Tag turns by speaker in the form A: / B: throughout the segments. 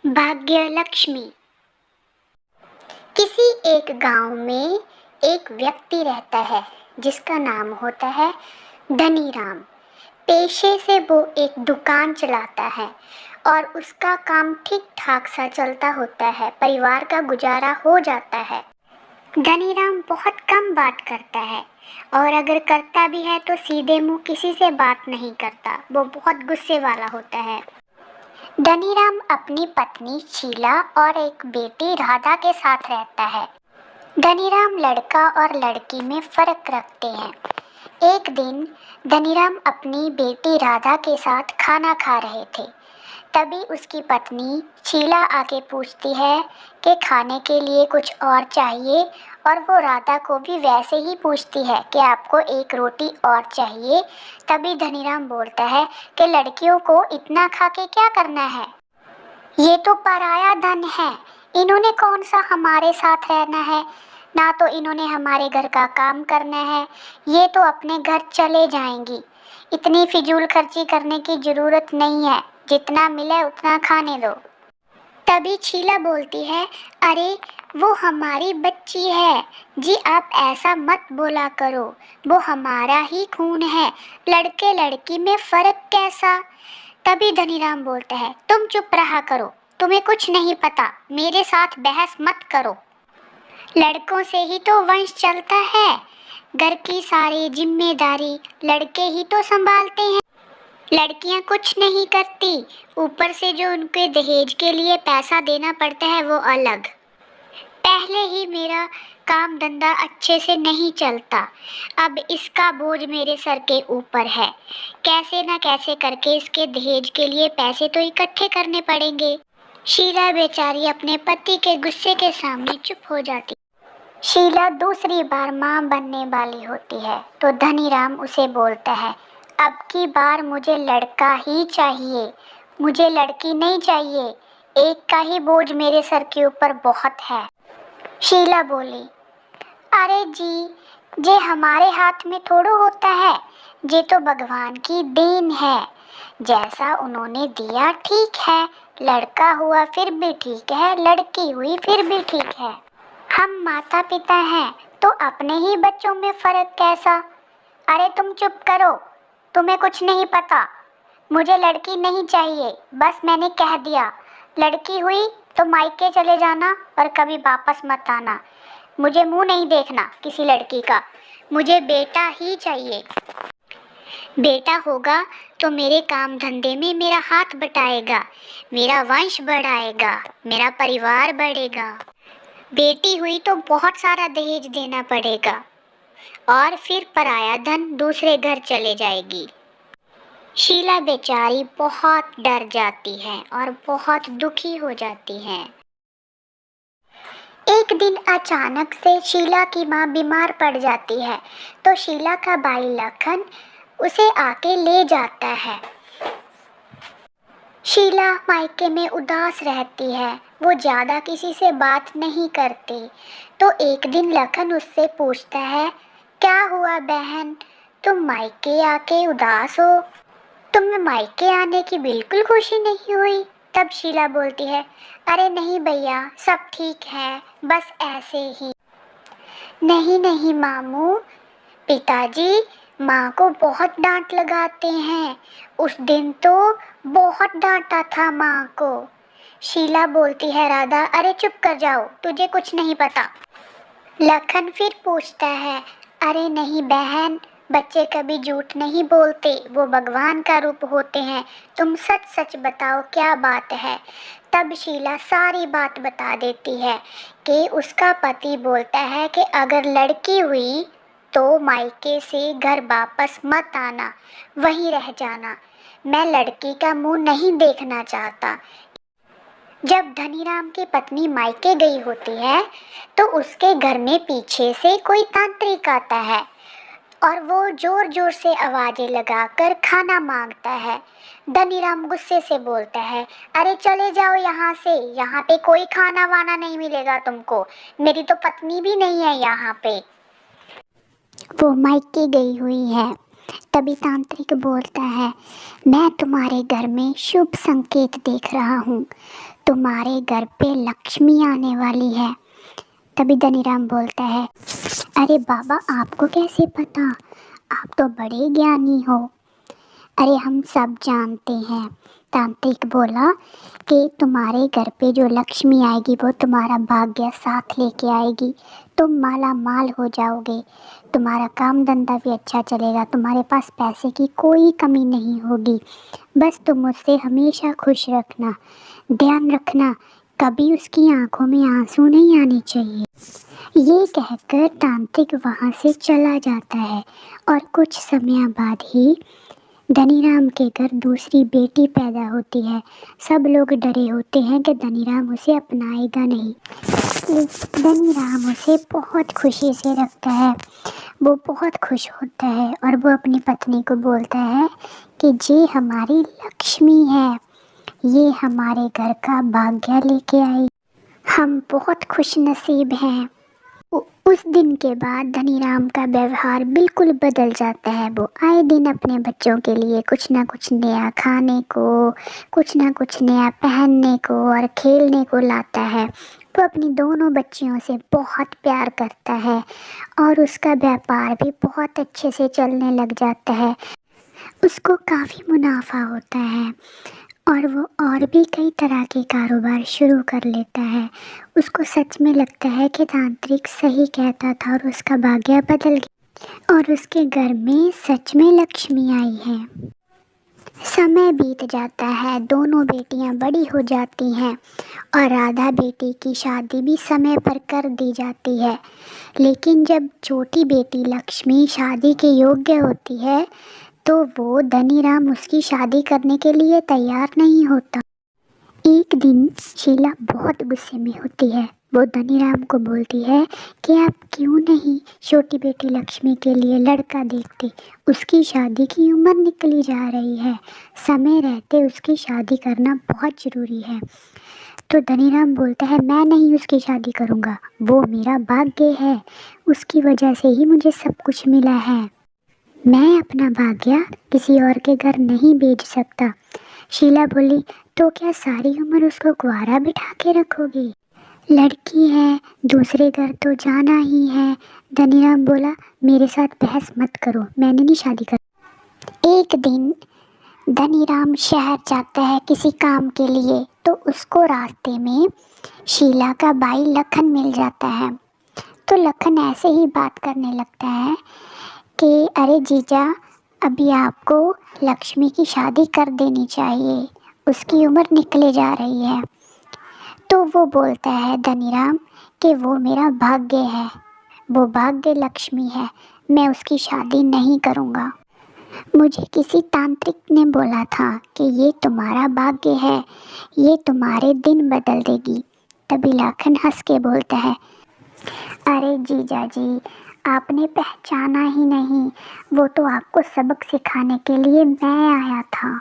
A: भाग्य लक्ष्मी। किसी एक गांव में एक व्यक्ति रहता है जिसका नाम होता है धनीराम। पेशे से वो एक दुकान चलाता है और उसका काम ठीक ठाक सा चलता होता है, परिवार का गुजारा हो जाता है। धनीराम बहुत कम बात करता है और अगर करता भी है तो सीधे मुंह किसी से बात नहीं करता, वो बहुत गुस्से वाला होता है। धनीराम अपनी पत्नी शीला और एक बेटी राधा के साथ रहता है। धनीराम लड़का और लड़की में फर्क रखते हैं। एक दिन धनीराम अपनी बेटी राधा के साथ खाना खा रहे थे। तभी उसकी पत्नी शीला आके पूछती है कि खाने के लिए कुछ और चाहिए, और वो राधा को भी वैसे ही पूछती है कि आपको एक रोटी और चाहिए। तभी धनीराम बोलता है कि लड़कियों को इतना खा के क्या करना है, ये तो पराया धन है, इन्होंने कौन सा हमारे साथ रहना है, ना तो इन्होंने हमारे घर का काम करना है, ये तो अपने घर चले जाएंगी। इतनी फिजूल खर्ची करने की ज़रूरत नहीं है, जितना मिले उतना खाने दो। तभी शीला बोलती है, अरे वो हमारी बच्ची है जी, आप ऐसा मत बोला करो, वो हमारा ही खून है, लड़के लड़की में फ़र्क कैसा। तभी धनीराम बोलता है, तुम चुप रहा करो, तुम्हें कुछ नहीं पता, मेरे साथ बहस मत करो। लड़कों से ही तो वंश चलता है, घर की सारी जिम्मेदारी लड़के ही तो संभालते हैं, लड़कियां कुछ नहीं करती, ऊपर से जो उनके दहेज के लिए पैसा देना पड़ता है वो अलग। पहले ही मेरा काम धंधा अच्छे से नहीं चलता, अब इसका बोझ मेरे सर के ऊपर है, कैसे ना कैसे करके इसके दहेज के लिए पैसे तो इकट्ठे करने पड़ेंगे। शीला बेचारी अपने पति के गुस्से के सामने चुप हो जाती। शीला दूसरी बार माँ बनने वाली होती है तो धनीराम उसे बोलता है, अब की बार मुझे लड़का ही चाहिए, मुझे लड़की नहीं चाहिए, एक का ही बोझ मेरे सर के ऊपर बहुत है। शीला बोली, अरे जी, जे हमारे हाथ में थोड़ो होता है, ये तो भगवान की देन है, जैसा उन्होंने दिया ठीक है, लड़का हुआ फिर भी ठीक है, लड़की हुई फिर भी ठीक है। हम माता पिता हैं तो अपने ही बच्चों में फ़र्क कैसा। अरे तुम चुप करो, तुम्हें कुछ नहीं पता, मुझे लड़की नहीं चाहिए, बस मैंने कह दिया, लड़की हुई तो मायके चले जाना और कभी वापस मत आना, मुझे मुंह नहीं देखना किसी लड़की का, मुझे बेटा ही चाहिए। बेटा होगा तो मेरे काम धंधे में मेरा हाथ बटाएगा, मेरा वंश बढ़ाएगा, मेरा परिवार बढ़ेगा। बेटी हुई तो बहुत सारा दहेज देना पड़ेगा और फिर पराया धन दूसरे घर चले जाएगी। शीला बेचारी बहुत डर जाती है और बहुत दुखी हो जाती है। एक दिन अचानक से शीला की माँ बीमार पड़ जाती है तो शीला का भाई लखन उसे आके ले जाता है। शीला मायके में उदास रहती है, वो ज़्यादा किसी से बात नहीं करती। तो एक दिन लखन उससे पूछता है, क्या हुआ बहन, तुम मायके आके उदास हो, तुम्हें मायके आने की बिल्कुल खुशी नहीं हुई। तब शीला बोलती है, अरे नहीं भैया, सब ठीक है, बस ऐसे ही। नहीं नहीं मामू, पिताजी माँ को बहुत डांट लगाते हैं, उस दिन तो बहुत डांटा था माँ को। शीला बोलती है, राधा अरे चुप कर जाओ, तुझे कुछ नहीं पता। लखन फिर पूछता है, अरे नहीं बहन, बच्चे कभी झूठ नहीं बोलते, वो भगवान का रूप होते हैं, तुम सच सच बताओ क्या बात है। तब शीला सारी बात बता देती है कि उसका पति बोलता है कि अगर लड़की हुई तो मायके से घर वापस मत आना, वहीं रह जाना, मैं लड़की का मुंह नहीं देखना चाहता। जब धनीराम की पत्नी मायके गई होती है तो उसके घर में पीछे से कोई तांत्रिक आता है और वो जोर जोर से आवाज़ें लगाकर खाना मांगता है। धनीराम गुस्से से बोलता है, अरे चले जाओ यहाँ से, यहाँ पे कोई खाना वाना नहीं मिलेगा तुमको, मेरी तो पत्नी भी नहीं है यहाँ पे, वो मायके गई हुई है। तभी तांत्रिक बोलता है, मैं तुम्हारे घर में शुभ संकेत देख रहा हूँ, तुम्हारे घर पे लक्ष्मी आने वाली है। तभी धनीराम बोलता है, अरे बाबा, आपको कैसे पता? आप तो बड़े ज्ञानी हो। अरे हम सब जानते हैं। तांत्रिक बोला कि तुम्हारे घर पे जो लक्ष्मी आएगी वो तुम्हारा भाग्य साथ लेके आएगी। तुम माला माल हो जाओगे, तुम्हारा काम धंधा भी अच्छा चलेगा, तुम्हारे पास पैसे की कोई कमी नहीं होगी। बस तुम मुझसे हमेशा खुश रखना, ध्यान रखना, कभी उसकी आंखों में आंसू नहीं आने चाहिए। ये कहकर तांत्रिक वहाँ से चला जाता है और कुछ समय बाद ही धनीराम के घर दूसरी बेटी पैदा होती है। सब लोग डरे होते हैं कि धनीराम उसे अपनाएगा नहीं। धनीराम उसे बहुत खुशी से रखता है। वो बहुत खुश होता है और वो अपनी पत्नी को बोलता है कि ये हमारी लक्ष्मी है, ये हमारे घर का भाग्य लेके आई, हम बहुत खुश नसीब हैं। उस दिन के बाद धनीराम का व्यवहार बिल्कुल बदल जाता है। वो आए दिन अपने बच्चों के लिए कुछ ना कुछ नया खाने को, कुछ ना कुछ नया पहनने को और खेलने को लाता है। वो अपनी दोनों बच्चियों से बहुत प्यार करता है और उसका व्यापार भी बहुत अच्छे से चलने लग जाता है। उसको काफ़ी मुनाफा होता है और वो और भी कई तरह के कारोबार शुरू कर लेता है। उसको सच में लगता है कि तांत्रिक सही कहता था और उसका भाग्य बदल गया और उसके घर में सच में लक्ष्मी आई है। समय बीत जाता है, दोनों बेटियां बड़ी हो जाती हैं और राधा बेटी की शादी भी समय पर कर दी जाती है। लेकिन जब छोटी बेटी लक्ष्मी शादी के योग्य होती है तो वो धनीराम उसकी शादी करने के लिए तैयार नहीं होता। एक दिन शीला बहुत गुस्से में होती है। वो धनीराम को बोलती है कि आप क्यों नहीं छोटी बेटी लक्ष्मी के लिए लड़का देखते, उसकी शादी की उम्र निकली जा रही है, समय रहते उसकी शादी करना बहुत ज़रूरी है। तो धनीराम बोलता है, मैं नहीं उसकी शादी करूँगा, वो मेरा भाग्य है, उसकी वजह से ही मुझे सब कुछ मिला है। मैं अपना भाग्य किसी और के घर नहीं बेच सकता। शीला बोली, तो क्या सारी उम्र उसको कुंवारा बिठा के रखोगी? लड़की है, दूसरे घर तो जाना ही है। धनीराम बोला, मेरे साथ बहस मत करो, मैंने नहीं शादी कर। एक दिन धनीराम शहर जाता है किसी काम के लिए, तो उसको रास्ते में शीला का भाई लखन मिल जाता है। तो लखन ऐसे ही बात करने लगता है कि अरे जीजा, अभी आपको लक्ष्मी की शादी कर देनी चाहिए, उसकी उम्र निकले जा रही है। तो वो बोलता है धनीराम कि वो मेरा भाग्य है, वो भाग्य लक्ष्मी है, मैं उसकी शादी नहीं करूँगा। मुझे किसी तांत्रिक ने बोला था कि ये तुम्हारा भाग्य है, ये तुम्हारे दिन बदल देगी। तभी लखन हंस के बोलता है, अरे जीजा जी, आपने पहचाना ही नहीं, वो तो आपको सबक सिखाने के लिए मैं आया था।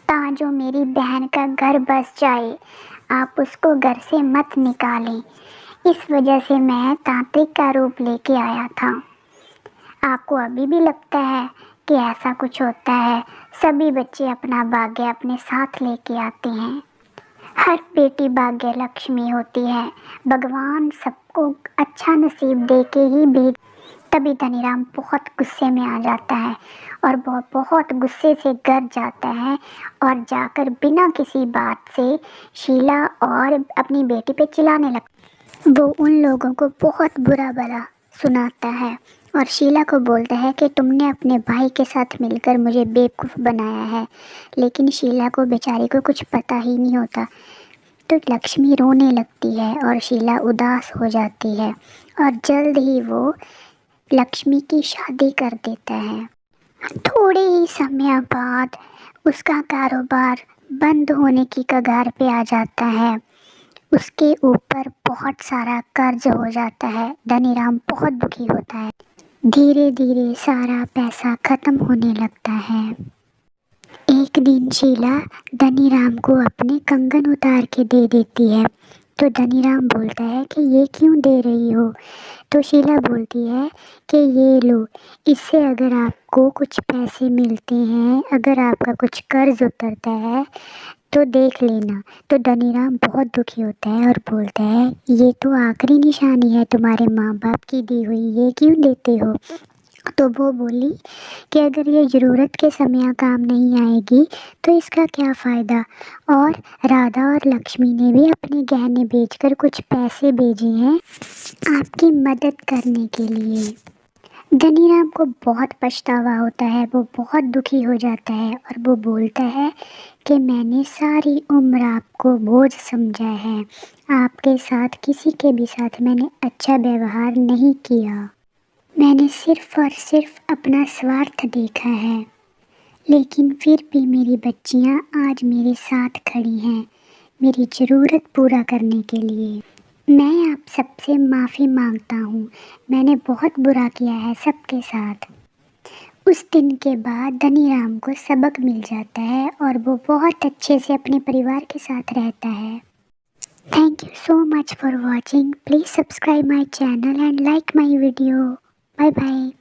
A: ताजो मेरी बहन का घर बस जाए, आप उसको घर से मत निकालें, इस वजह से मैं तांत्रिक का रूप लेके आया था। आपको अभी भी लगता है कि ऐसा कुछ होता है? सभी बच्चे अपना भाग्य अपने साथ लेके आते हैं। हर बेटी भाग्य लक्ष्मी होती है, भगवान सबको अच्छा नसीब दे के ही भेज। तभी धनीराम बहुत गुस्से में आ जाता है और बहुत गुस्से से घर जाता है और जाकर बिना किसी बात से शीला और अपनी बेटी पे चिल्लाने लगता। वो उन लोगों को बहुत बुरा भला सुनाता है और शीला को बोलता है कि तुमने अपने भाई के साथ मिलकर मुझे बेवकूफ़ बनाया है। लेकिन शीला को बेचारी को कुछ पता ही नहीं होता। तो लक्ष्मी रोने लगती है और शीला उदास हो जाती है और जल्द ही वो लक्ष्मी की शादी कर देता है। थोड़े ही समय बाद उसका कारोबार बंद होने की कगार पे आ जाता है। उसके ऊपर बहुत सारा कर्ज हो जाता है। धनीराम बहुत दुखी होता है। धीरे धीरे सारा पैसा खत्म होने लगता है। एक दिन शीला धनीराम को अपने कंगन उतार के दे देती है तो धनीराम बोलता है कि ये क्यों दे रही हो। तो शीला बोलती है कि ये लो, इससे अगर आपको कुछ पैसे मिलते हैं, अगर आपका कुछ कर्ज उतरता है तो देख लेना। तो धनीराम बहुत दुखी होता है और बोलता है ये तो आखिरी निशानी है तुम्हारे माँ बाप की दी हुई, ये क्यों देते हो। तो वो बोली कि अगर ये ज़रूरत के समय काम नहीं आएगी तो इसका क्या फ़ायदा। और राधा और लक्ष्मी ने भी अपने गहने बेचकर कुछ पैसे भेजे हैं आपकी मदद करने के लिए। धनीराम को बहुत पछतावा होता है, वो बहुत दुखी हो जाता है और वो बोलता है कि मैंने सारी उम्र आपको बोझ समझा है, आपके साथ किसी के भी साथ मैंने अच्छा व्यवहार नहीं किया, मैंने सिर्फ और सिर्फ अपना स्वार्थ देखा है। लेकिन फिर भी मेरी बच्चियां आज मेरे साथ खड़ी हैं मेरी ज़रूरत पूरा करने के लिए। मैं आप सबसे माफ़ी मांगता हूँ, मैंने बहुत बुरा किया है सबके साथ। उस दिन के बाद धनीराम को सबक मिल जाता है और वो बहुत अच्छे से अपने परिवार के साथ रहता है। Thank you so much for watching. Please subscribe my channel and like my video. Bye bye.